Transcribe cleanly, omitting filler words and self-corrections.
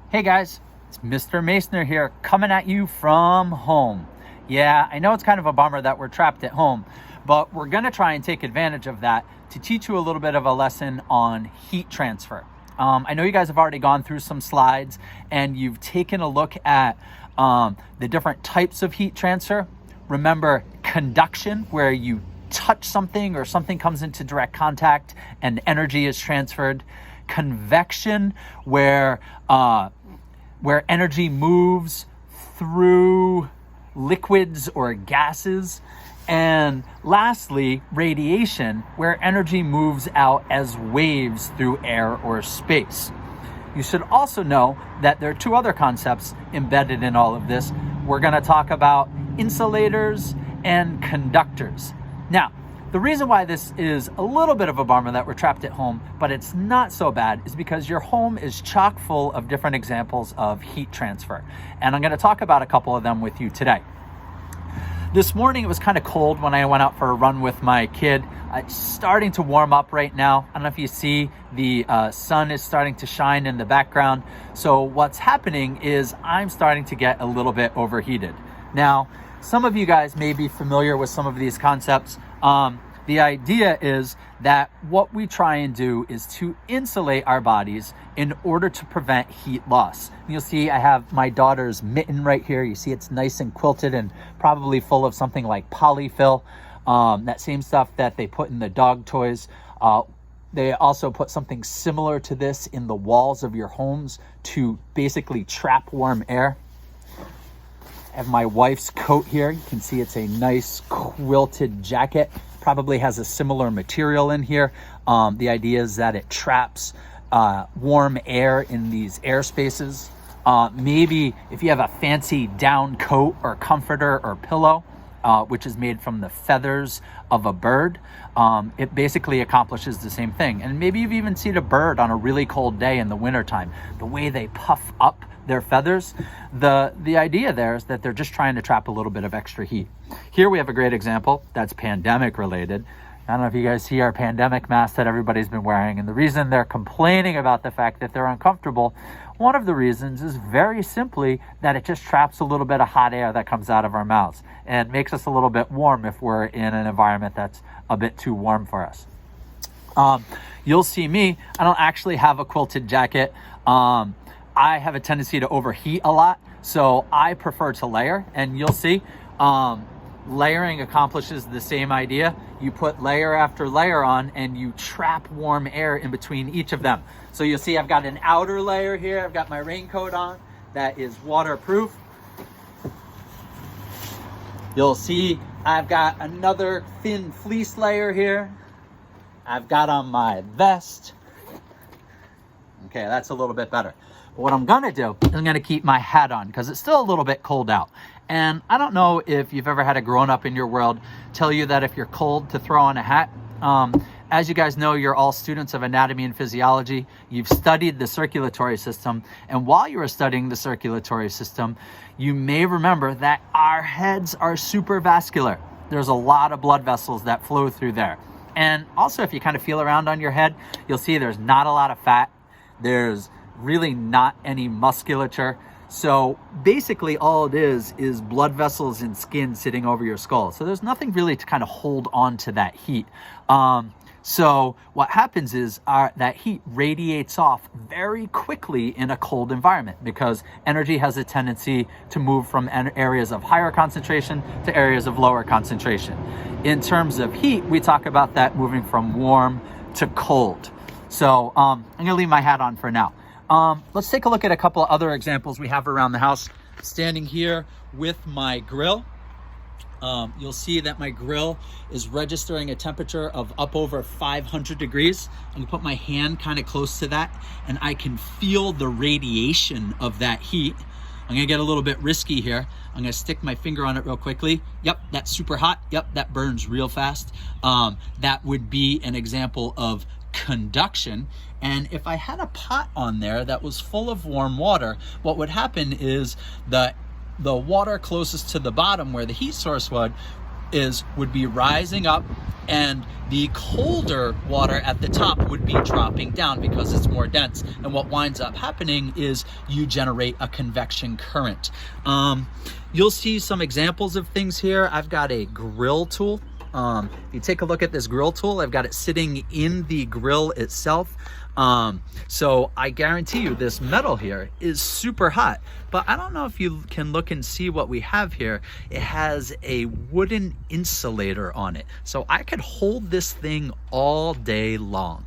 Hey guys, it's Mr. Masoner here coming at you from home. Yeah, I know it's kind of a bummer that we're trapped at home, but we're going to try and take advantage of that to teach you a little bit of a lesson on heat transfer. I know you guys have already gone through some slides and you've taken a look at the different types of heat transfer. Remember conduction, where you touch something or something comes into direct contact and energy is transferred. Convection, where energy moves through liquids or gases. And lastly, radiation, where energy moves out as waves through air or space. You should also know that there are two other concepts embedded in all of this. We're going to talk about insulators and conductors. Now, the reason why this is a little bit of a bummer that we're trapped at home, but it's not so bad, is because your home is chock full of different examples of heat transfer. And I'm going to talk about a couple of them with you today. This morning it was kind of cold when I went out for a run with my kid. It's starting to warm up right now. I don't know if you see the sun is starting to shine in the background. So what's happening is I'm starting to get a little bit overheated. Now, some of you guys may be familiar with some of these concepts. The idea is that what we try and do is to insulate our bodies in order to prevent heat loss. You'll see I have my daughter's mitten right here. You see it's nice and quilted and probably full of something like polyfill, that same stuff that they put in the dog toys. They also put something similar to this in the walls of your homes to basically trap warm air. I have my wife's coat here. You can see it's a nice quilted jacket. Probably has a similar material in here. The idea is that it traps warm air in these air spaces. Maybe if you have a fancy down coat or comforter or pillow, which is made from the feathers of a bird, it basically accomplishes the same thing. And maybe you've even seen a bird on a really cold day in the wintertime. The way they puff up their feathers, the idea there is that they're just trying to trap a little bit of extra heat. Here we have a great example that's pandemic related. I don't know if you guys see our pandemic masks that everybody's been wearing, and the reason they're complaining about the fact that they're uncomfortable, one of the reasons is very simply that it just traps a little bit of hot air that comes out of our mouths and makes us a little bit warm if we're in an environment that's a bit too warm for us. You'll see me, I don't actually have a quilted jacket. I have a tendency to overheat a lot, so I prefer to layer, and you'll see layering accomplishes the same idea. You put layer after layer on and you trap warm air in between each of them. So you'll see I've got an outer layer here. I've got my raincoat on that is waterproof. You'll see I've got another thin fleece layer here. I've got on my vest. Okay, that's a little bit better. But what I'm gonna do is I'm gonna keep my hat on because it's still a little bit cold out. And I don't know if you've ever had a grown-up in your world tell you that if you're cold to throw on a hat. As you guys know, you're all students of anatomy and physiology. You've studied the circulatory system. And while you were studying the circulatory system, you may remember that our heads are supravascular. There's a lot of blood vessels that flow through there. And also, if you kind of feel around on your head, you'll see there's not a lot of fat. There's really not any musculature. So basically all it is blood vessels and skin sitting over your skull. So there's nothing really to kind of hold on to that heat. So what happens is that heat radiates off very quickly in a cold environment because energy has a tendency to move from areas of higher concentration to areas of lower concentration. In terms of heat, we talk about that moving from warm to cold. So I'm going to leave my hat on for now. Let's take a look at a couple of other examples we have around the house. Standing here with my grill. You'll see that my grill is registering a temperature of up over 500 degrees. I'm gonna put my hand kind of close to that and I can feel the radiation of that heat. I'm gonna get a little bit risky here. I'm gonna stick my finger on it real quickly. Yep, that's super hot. Yep, that burns real fast. That would be an example of conduction. And if I had a pot on there that was full of warm water, what would happen is the water closest to the bottom where the heat source would be rising up, and the colder water at the top would be dropping down because it's more dense. And what winds up happening is you generate a convection current. You'll see some examples of things here. I've got a grill tool. If you take a look at this grill tool, I've got it sitting in the grill itself. So I guarantee you this metal here is super hot, but I don't know if you can look and see what we have here. It has a wooden insulator on it. So I could hold this thing all day long.